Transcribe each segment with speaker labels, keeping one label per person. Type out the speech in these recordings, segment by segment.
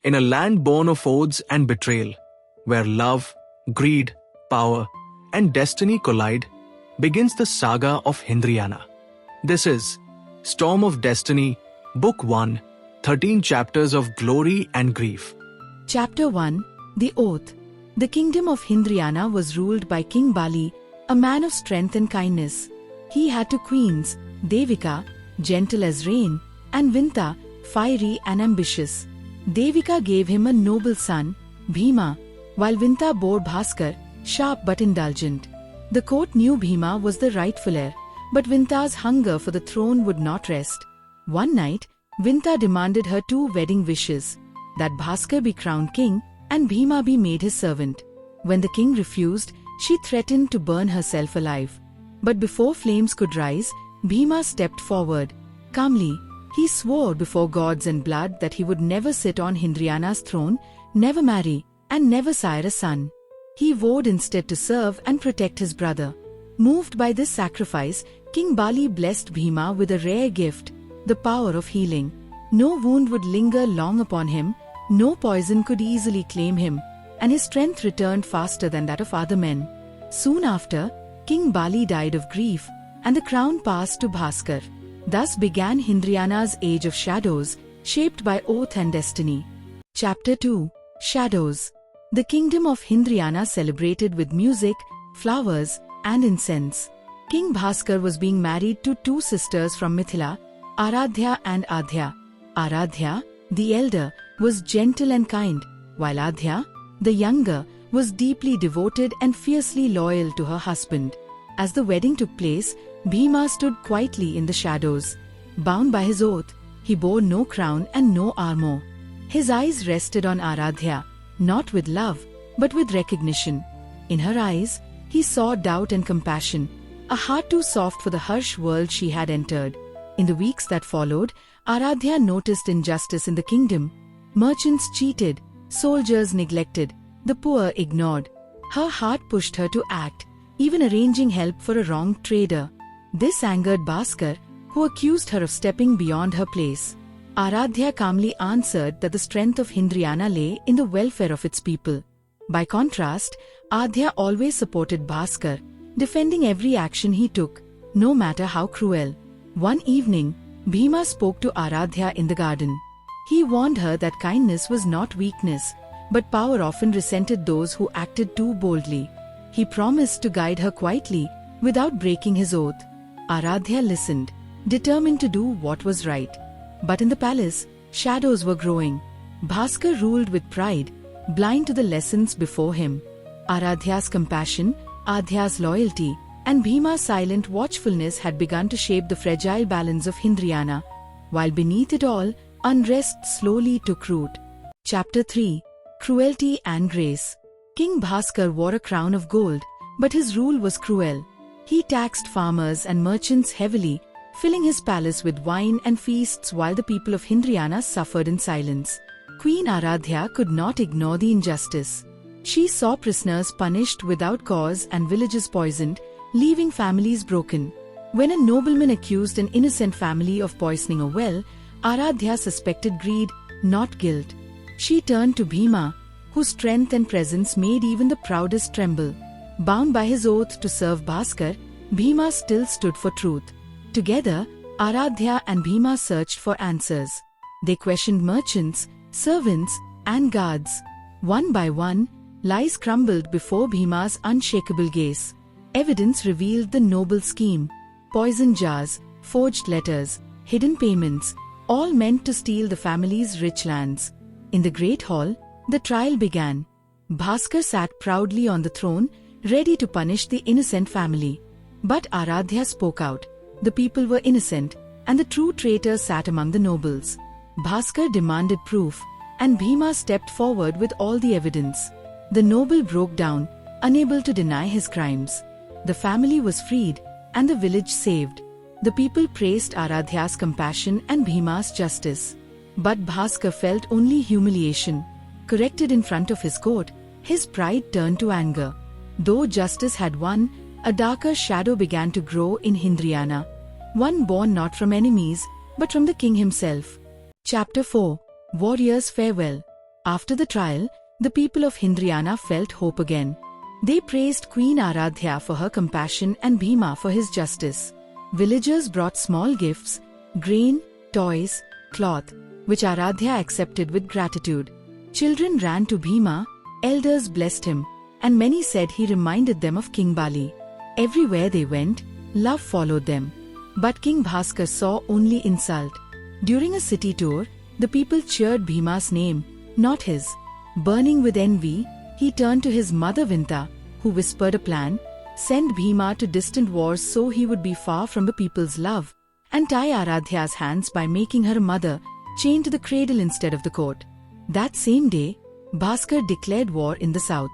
Speaker 1: In a land born of oaths and betrayal, where love, greed, power, and destiny collide, begins the saga of Hindriyana. This is Storm of Destiny, Book 1, 13 chapters of glory and grief.
Speaker 2: Chapter 1, The Oath. The kingdom of Hindriyana was ruled by King Bali, a man of strength and kindness. He had two queens, Devika, gentle as rain, and Vinta, fiery and ambitious. Devika gave him a noble son, Bheema, while Vinta bore Bhaskar, sharp but indulgent. The court knew Bheema was the rightful heir, but Vinta's hunger for the throne would not rest. One night, Vinta demanded her two wedding wishes, that Bhaskar be crowned king and Bheema be made his servant. When the king refused, she threatened to burn herself alive. But before flames could rise, Bheema stepped forward. Calmly, he swore before gods and blood that he would never sit on Hindriyana's throne, never marry, and never sire a son. He vowed instead to serve and protect his brother. Moved by this sacrifice, King Bali blessed Bheema with a rare gift, the power of healing. No wound would linger long upon him, no poison could easily claim him, and his strength returned faster than that of other men. Soon after, King Bali died of grief, and the crown passed to Bhaskar. Thus began Hindriyana's age of shadows, shaped by oath and destiny. Chapter 2, Shadows. The kingdom of Hindriyana celebrated with music, flowers, and incense. King Bhaskar was being married to two sisters from Mithila, Aaradhya and Adhya. Aaradhya, the elder, was gentle and kind, while Adhya, the younger, was deeply devoted and fiercely loyal to her husband. As the wedding took place, Bheema stood quietly in the shadows. Bound by his oath, he bore no crown and no armor. His eyes rested on Aaradhya, not with love, but with recognition. In her eyes, he saw doubt and compassion, a heart too soft for the harsh world she had entered. In the weeks that followed, Aaradhya noticed injustice in the kingdom. Merchants cheated, soldiers neglected, the poor ignored. Her heart pushed her to act, even arranging help for a wronged trader. This angered Bhaskar, who accused her of stepping beyond her place. Aaradhya calmly answered that the strength of Hindriyana lay in the welfare of its people. By contrast, Adhya always supported Bhaskar, defending every action he took, no matter how cruel. One evening, Bheema spoke to Aaradhya in the garden. He warned her that kindness was not weakness, but power often resented those who acted too boldly. He promised to guide her quietly, without breaking his oath. Aaradhya listened, determined to do what was right. But in the palace, shadows were growing. Bhaskar ruled with pride, blind to the lessons before him. Aaradhya's compassion, Adhya's loyalty, and Bheema's silent watchfulness had begun to shape the fragile balance of Hindriyana, while beneath it all, unrest slowly took root. Chapter 3, Cruelty and Grace. King Bhaskar wore a crown of gold, but his rule was cruel. He taxed farmers and merchants heavily, filling his palace with wine and feasts while the people of Hindriyana suffered in silence. Queen Aaradhya could not ignore the injustice. She saw prisoners punished without cause and villages poisoned, leaving families broken. When a nobleman accused an innocent family of poisoning a well, Aaradhya suspected greed, not guilt. She turned to Bheema, whose strength and presence made even the proudest tremble. Bound by his oath to serve Bhaskar, Bheema still stood for truth. Together, Aaradhya and Bheema searched for answers. They questioned merchants, servants, and guards. One by one, lies crumbled before Bheema's unshakable gaze. Evidence revealed the noble scheme. Poison jars, forged letters, hidden payments, all meant to steal the family's rich lands. In the great hall, the trial began. Bhaskar sat proudly on the throne, ready to punish the innocent family. But Aaradhya spoke out. The people were innocent, and the true traitor sat among the nobles. Bhaskar demanded proof, and Bheema stepped forward with all the evidence. The noble broke down, unable to deny his crimes. The family was freed, and the village saved. The people praised Aaradhya's compassion and Bheema's justice. But Bhaskar felt only humiliation. Corrected in front of his court, his pride turned to anger. Though justice had won, a darker shadow began to grow in Hindriyana. One born not from enemies, but from the king himself. Chapter 4, Warrior's Farewell. After the trial, the people of Hindriyana felt hope again. They praised Queen Aaradhya for her compassion and Bheema for his justice. Villagers brought small gifts, grain, toys, cloth, which Aaradhya accepted with gratitude. Children ran to Bheema, elders blessed him, and many said he reminded them of King Bali. Everywhere they went, love followed them. But King Bhaskar saw only insult. During a city tour, the people cheered Bheema's name, not his. Burning with envy, he turned to his mother Vinta, who whispered a plan: send Bheema to distant wars so he would be far from the people's love, and tie Aaradhya's hands by making her a mother, chained to the cradle instead of the court. That same day, Bhaskar declared war in the south.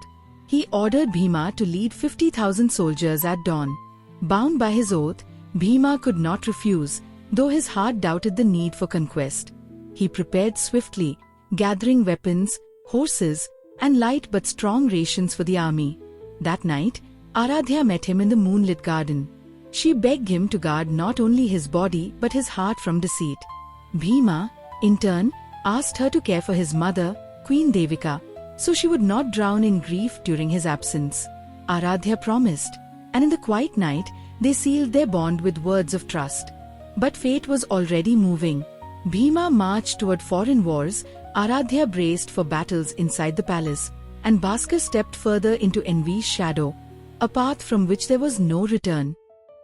Speaker 2: He ordered Bheema to lead 50,000 soldiers at dawn. Bound by his oath, Bheema could not refuse, though his heart doubted the need for conquest. He prepared swiftly, gathering weapons, horses, and light but strong rations for the army. That night, Aaradhya met him in the moonlit garden. She begged him to guard not only his body but his heart from deceit. Bheema, in turn, asked her to care for his mother, Queen Devika, so she would not drown in grief during his absence. Aaradhya promised, and in the quiet night, they sealed their bond with words of trust. But fate was already moving. Bheema marched toward foreign wars, Aaradhya braced for battles inside the palace, and Bhaskar stepped further into envy's shadow, a path from which there was no return.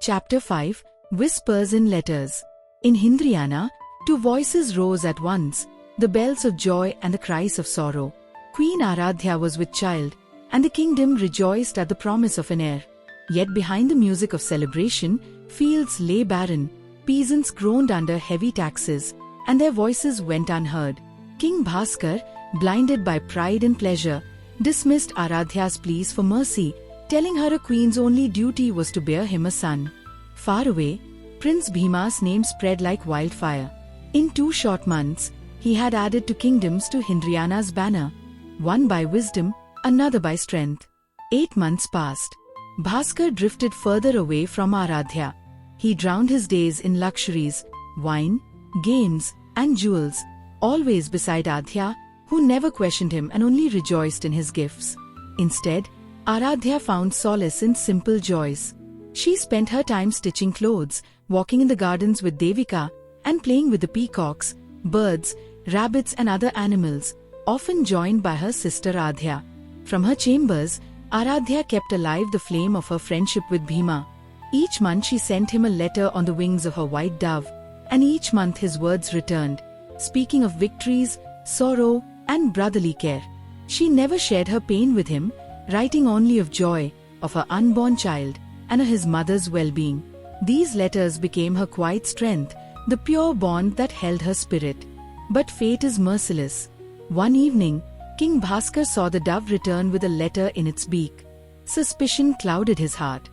Speaker 2: Chapter 5, Whispers in Letters. In Hindriyana, two voices rose at once, the bells of joy and the cries of sorrow. Queen Aaradhya was with child, and the kingdom rejoiced at the promise of an heir. Yet behind the music of celebration, fields lay barren, peasants groaned under heavy taxes, and their voices went unheard. King Bhaskar, blinded by pride and pleasure, dismissed Aaradhya's pleas for mercy, telling her a queen's only duty was to bear him a son. Far away, Prince Bheema's name spread like wildfire. In 2 short months, he had added 2 kingdoms to Hindriyana's banner, one by wisdom, another by strength. 8 months passed. Bhaskar drifted further away from Aaradhya. He drowned his days in luxuries, wine, games, and jewels, always beside Aaradhya, who never questioned him and only rejoiced in his gifts. Instead, Aaradhya found solace in simple joys. She spent her time stitching clothes, walking in the gardens with Devika, and playing with the peacocks, birds, rabbits and other animals, often joined by her sister Adhya. From her chambers, Aaradhya kept alive the flame of her friendship with Bheema. Each month she sent him a letter on the wings of her white dove, and each month his words returned, speaking of victories, sorrow, and brotherly care. She never shared her pain with him, writing only of joy, of her unborn child, and of his mother's well-being. These letters became her quiet strength, the pure bond that held her spirit. But fate is merciless. One evening, King Bhaskar saw the dove return with a letter in its beak. Suspicion clouded his heart.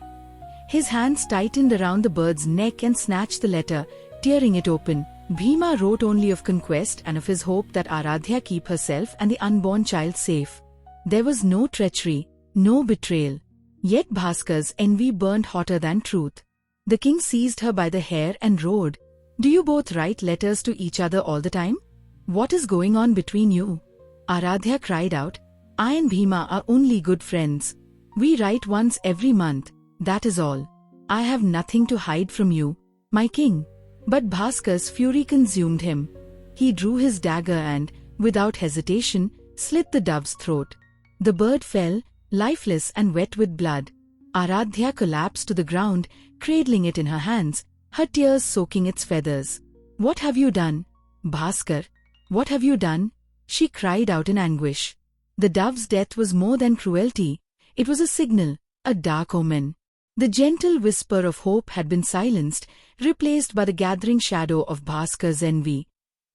Speaker 2: His hands tightened around the bird's neck and snatched the letter, tearing it open. Bheema wrote only of conquest and of his hope that Aaradhya keep herself and the unborn child safe. There was no treachery, no betrayal. Yet Bhaskar's envy burned hotter than truth. The king seized her by the hair and roared, "Do you both write letters to each other all the time? What is going on between you?" Aaradhya cried out, "I and Bheema are only good friends. We write once every month, that is all. I have nothing to hide from you, my king." But Bhaskar's fury consumed him. He drew his dagger and, without hesitation, slit the dove's throat. The bird fell, lifeless and wet with blood. Aaradhya collapsed to the ground, cradling it in her hands, her tears soaking its feathers. "What have you done, Bhaskar? What have you done?" she cried out in anguish. The dove's death was more than cruelty. It was a signal, a dark omen. The gentle whisper of hope had been silenced, replaced by the gathering shadow of Bhaskar's envy.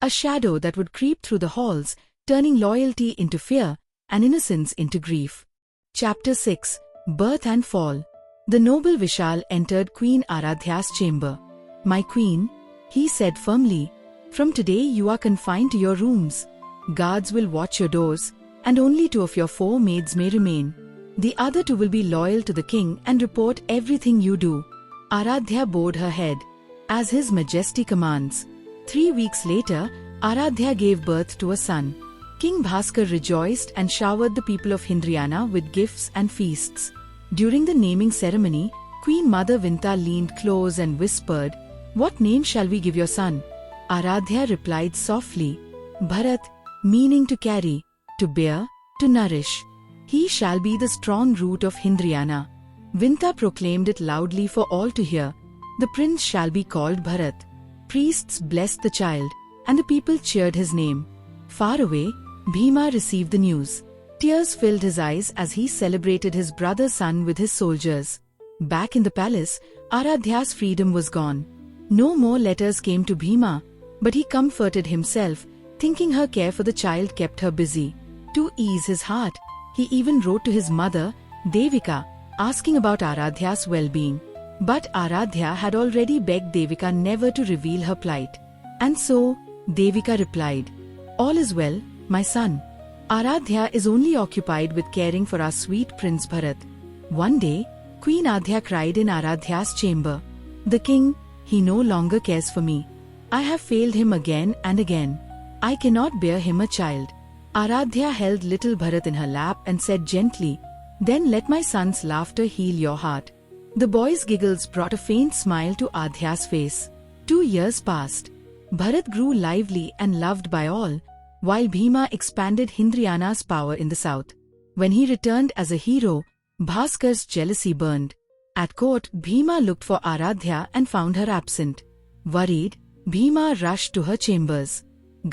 Speaker 2: A shadow that would creep through the halls, turning loyalty into fear and innocence into grief. Chapter 6, Birth and Fall. The noble Vishal entered Queen Aaradhya's chamber. "My queen," he said firmly, "from today you are confined to your rooms. Guards will watch your doors, and only 2 of your 4 maids may remain. The other 2 will be loyal to the king and report everything you do." Aaradhya bowed her head, as his majesty commands. 3 weeks later, Aaradhya gave birth to a son. King Bhaskar rejoiced and showered the people of Hindriyana with gifts and feasts. During the naming ceremony, Queen Mother Vinta leaned close and whispered, "What name shall we give your son?" Aaradhya replied softly, "Bharat," meaning to carry, to bear, to nourish. "He shall be the strong root of Hindriyana." Vinta proclaimed it loudly for all to hear. "The prince shall be called Bharat." Priests blessed the child, and the people cheered his name. Far away, Bhima received the news. Tears filled his eyes as he celebrated his brother's son with his soldiers. Back in the palace, Aaradhya's freedom was gone. No more letters came to Bhima, but he comforted himself, thinking her care for the child kept her busy. To ease his heart, he even wrote to his mother, Devika, asking about Aaradhya's well-being. But Aaradhya had already begged Devika never to reveal her plight. And so, Devika replied, "All is well, my son. Aaradhya is only occupied with caring for our sweet Prince Bharat." One day, Queen Aaradhya cried in Aaradhya's chamber, "The king, he no longer cares for me. I have failed him again and again. I cannot bear him a child." Aaradhya held little Bharat in her lap and said gently, "Then let my son's laughter heal your heart." The boy's giggles brought a faint smile to Aaradhya's face. 2 years passed. Bharat grew lively and loved by all, while Bhima expanded Hindriyana's power in the south. When he returned as a hero, Bhaskar's jealousy burned. At court, Bhima looked for Aaradhya and found her absent. Worried, Bhima rushed to her chambers.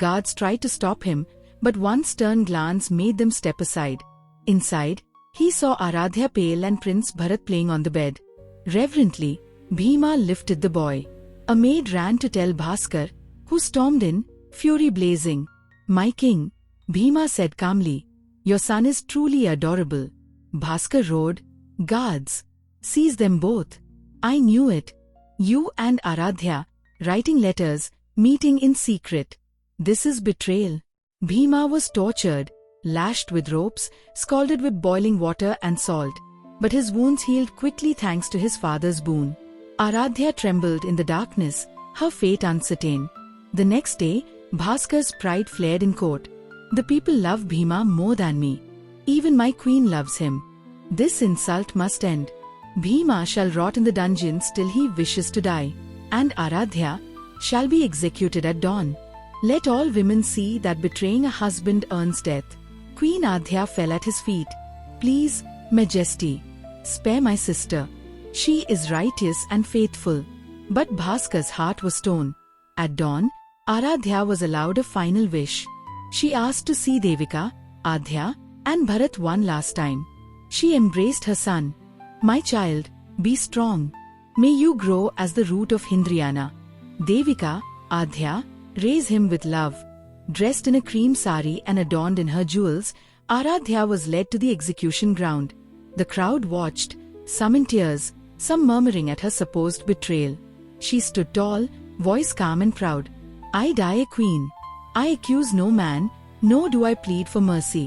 Speaker 2: Guards tried to stop him, but one stern glance made them step aside. Inside, he saw Aaradhya pale and Prince Bharat playing on the bed. Reverently, Bhima lifted the boy. A maid ran to tell Bhaskar, who stormed in, fury blazing. "My king," Bhima said calmly, "your son is truly adorable." Bhaskar roared, "Guards! Seize them both. I knew it. You and Aaradhya, writing letters, meeting in secret. This is betrayal." Bhima was tortured, lashed with ropes, scalded with boiling water and salt. But his wounds healed quickly thanks to his father's boon. Aaradhya trembled in the darkness, her fate uncertain. The next day, Bhaskar's pride flared in court. "The people love Bhima more than me. Even my queen loves him. This insult must end. Bhima shall rot in the dungeons till he wishes to die, and Aaradhya shall be executed at dawn. Let all women see that betraying a husband earns death." Queen Aaradhya fell at his feet. "Please, Majesty, spare my sister. She is righteous and faithful." But Bhaskar's heart was stone. At dawn, Aaradhya was allowed a final wish. She asked to see Devika, Adhya, and Bharat one last time. She embraced her son. "My child, be strong. May you grow as the root of Hindriyana." Devika, Adhya, raise him with love. Dressed in a cream sari and adorned in her jewels, Aaradhya was led to the execution ground. The crowd watched, some in tears, some murmuring at her supposed betrayal. She stood tall, voice calm and proud. "I die a queen. I accuse no man, nor do I plead for mercy.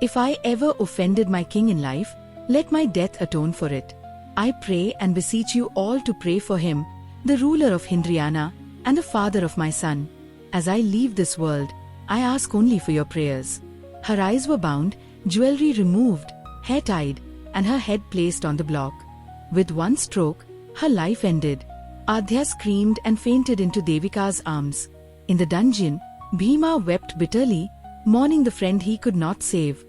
Speaker 2: If I ever offended my king in life, let my death atone for it. I pray and beseech you all to pray for him, the ruler of Hindriyana, and the father of my son. As I leave this world, I ask only for your prayers." Her eyes were bound, jewelry removed, hair tied, and her head placed on the block. With one stroke, her life ended. Adhya screamed and fainted into Devika's arms. In the dungeon, Bhima wept bitterly, mourning the friend he could not save.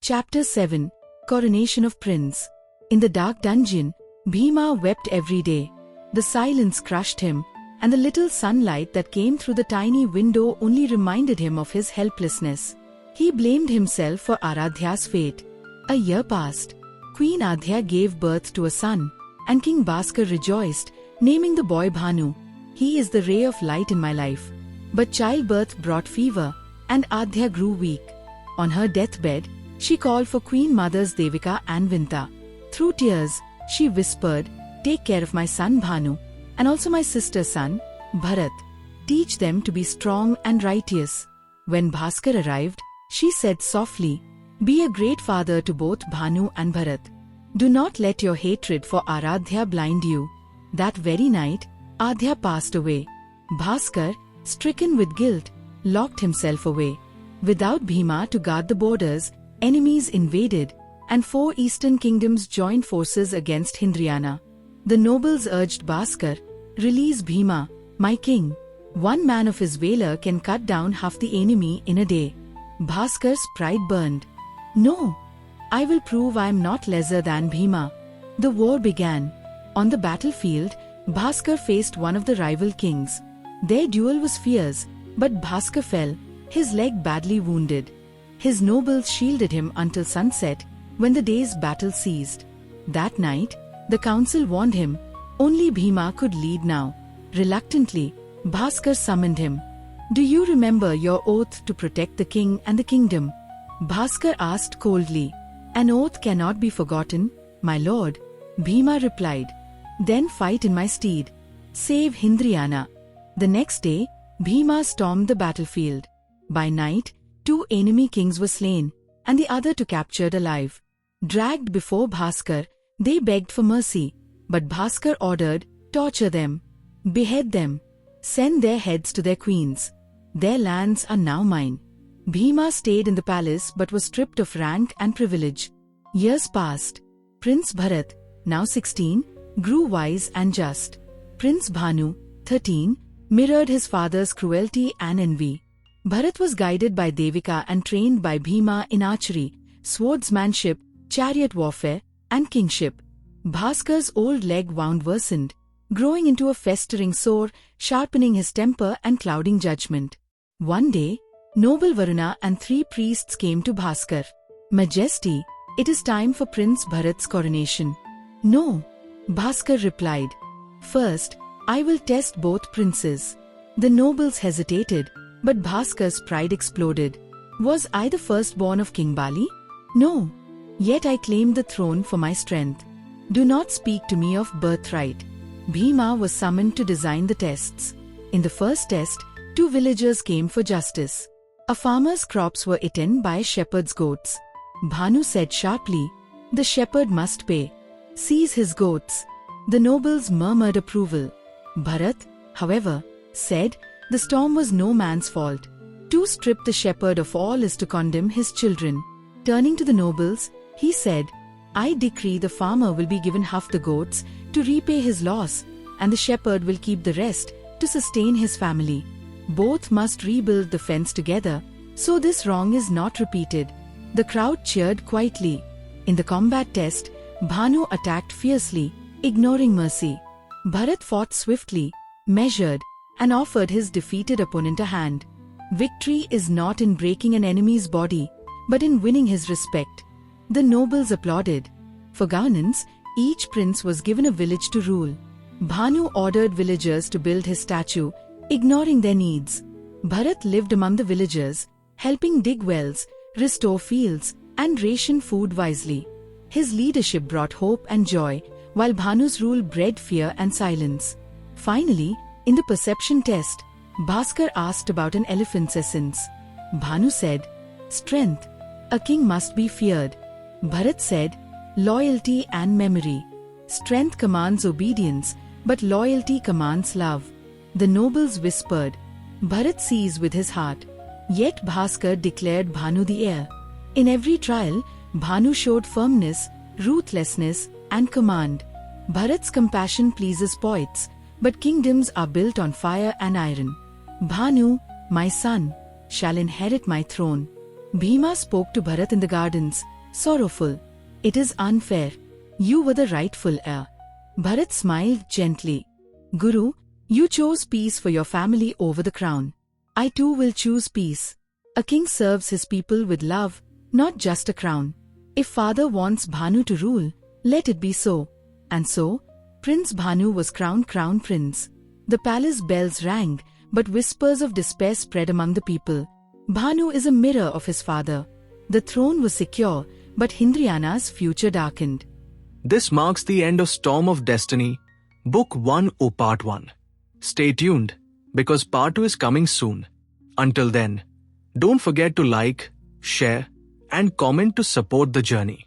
Speaker 2: Chapter 7 Coronation of Prince. In the dark dungeon, Bhima wept every day. The silence crushed him, and the little sunlight that came through the tiny window only reminded him of his helplessness. He blamed himself for Aaradhya's fate. A year passed. Queen Aaradhya gave birth to a son, and King Bhaskar rejoiced, naming the boy Bhanu. "He is the ray of light in my life." But childbirth brought fever, and Aaradhya grew weak. On her deathbed, she called for Queen Mothers Devika and Vinta. Through tears, she whispered, "Take care of my son Bhanu, and also my sister's son, Bharat. Teach them to be strong and righteous." When Bhaskar arrived, she said softly, "Be a great father to both Bhanu and Bharat. Do not let your hatred for Aaradhya blind you." That very night, Aaradhya passed away. Bhaskar, stricken with guilt, locked himself away. Without Bhima to guard the borders, enemies invaded, and 4 eastern kingdoms joined forces against Hindriyana. The nobles urged Bhaskar, "Release Bhima, my king. One man of his valor can cut down half the enemy in a day." Bhaskar's pride burned. "No, I will prove I am not lesser than Bhima." The war began. On the battlefield, Bhaskar faced one of the rival kings. Their duel was fierce, but Bhaskar fell, his leg badly wounded. His nobles shielded him until sunset, when the day's battle ceased. That night, the council warned him, only Bhima could lead now. Reluctantly, Bhaskar summoned him. "Do you remember your oath to protect the king and the kingdom?" Bhaskar asked coldly. "An oath cannot be forgotten, my lord," Bhima replied. "Then fight in my stead. Save Hindriyana." The next day, Bhima stormed the battlefield. By night, 2 enemy kings were slain, and the other 2 captured alive. Dragged before Bhaskar, they begged for mercy, but Bhaskar ordered, "Torture them. Behead them. Send their heads to their queens. Their lands are now mine." Bhima stayed in the palace but was stripped of rank and privilege. Years passed. Prince Bharat, now 16, grew wise and just. Prince Bhanu, 13, mirrored his father's cruelty and envy. Bharat was guided by Devika and trained by Bhima in archery, swordsmanship, chariot warfare, and kingship. Bhaskar's old leg wound worsened, growing into a festering sore, sharpening his temper and clouding judgment. One day, noble Varuna and 3 priests came to Bhaskar. "Majesty, it is time for Prince Bharat's coronation." "No," Bhaskar replied. "First, I will test both princes." The nobles hesitated, but Bhaskar's pride exploded. "Was I the firstborn of King Bali? No. Yet I claimed the throne for my strength. Do not speak to me of birthright." Bhima was summoned to design the tests. In the first test, 2 villagers came for justice. A farmer's crops were eaten by a shepherd's goats. Bhanu said sharply, "The shepherd must pay. Seize his goats." The nobles murmured approval. Bharat, however, said, "The storm was no man's fault. To strip the shepherd of all is to condemn his children." Turning to the nobles, he said, "I decree the farmer will be given half the goats to repay his loss, and the shepherd will keep the rest to sustain his family. Both must rebuild the fence together, so this wrong is not repeated." The crowd cheered quietly. In the combat test, Bhanu attacked fiercely, ignoring mercy. Bharat fought swiftly, measured, and offered his defeated opponent a hand. Victory is not in breaking an enemy's body, but in winning his respect. The nobles applauded. For governance, each prince was given a village to rule. Bhanu ordered villagers to build his statue, ignoring their needs. Bharat lived among the villagers, helping dig wells, restore fields, and ration food wisely. His leadership brought hope and joy, while Bhanu's rule bred fear and silence. Finally, in the perception test, Bhaskar asked about an elephant's essence. Bhanu said, "Strength. A king must be feared." Bharat said, "Loyalty and memory. Strength commands obedience, but loyalty commands love." The nobles whispered, "Bharat sees with his heart." Yet Bhaskar declared Bhanu the heir. In every trial, Bhanu showed firmness, ruthlessness, and command. Bharat's compassion pleases poets, but kingdoms are built on fire and iron. "Bhanu, my son, shall inherit my throne." Bhima spoke to Bharat in the gardens, sorrowful. "It is unfair. You were the rightful heir." Bharat smiled gently. "Guru, you chose peace for your family over the crown. I too will choose peace. A king serves his people with love, not just a crown. If father wants Bhanu to rule, let it be so." And so, Prince Bhanu was crowned crown prince. The palace bells rang, but whispers of despair spread among the people. Bhanu is a mirror of his father. The throne was secure, but Hindriyana's future darkened.
Speaker 1: This marks the end of Storm of Destiny, Book 1 Part 1. Stay tuned, because Part 2 is coming soon. Until then, don't forget to like, share, and comment to support the journey.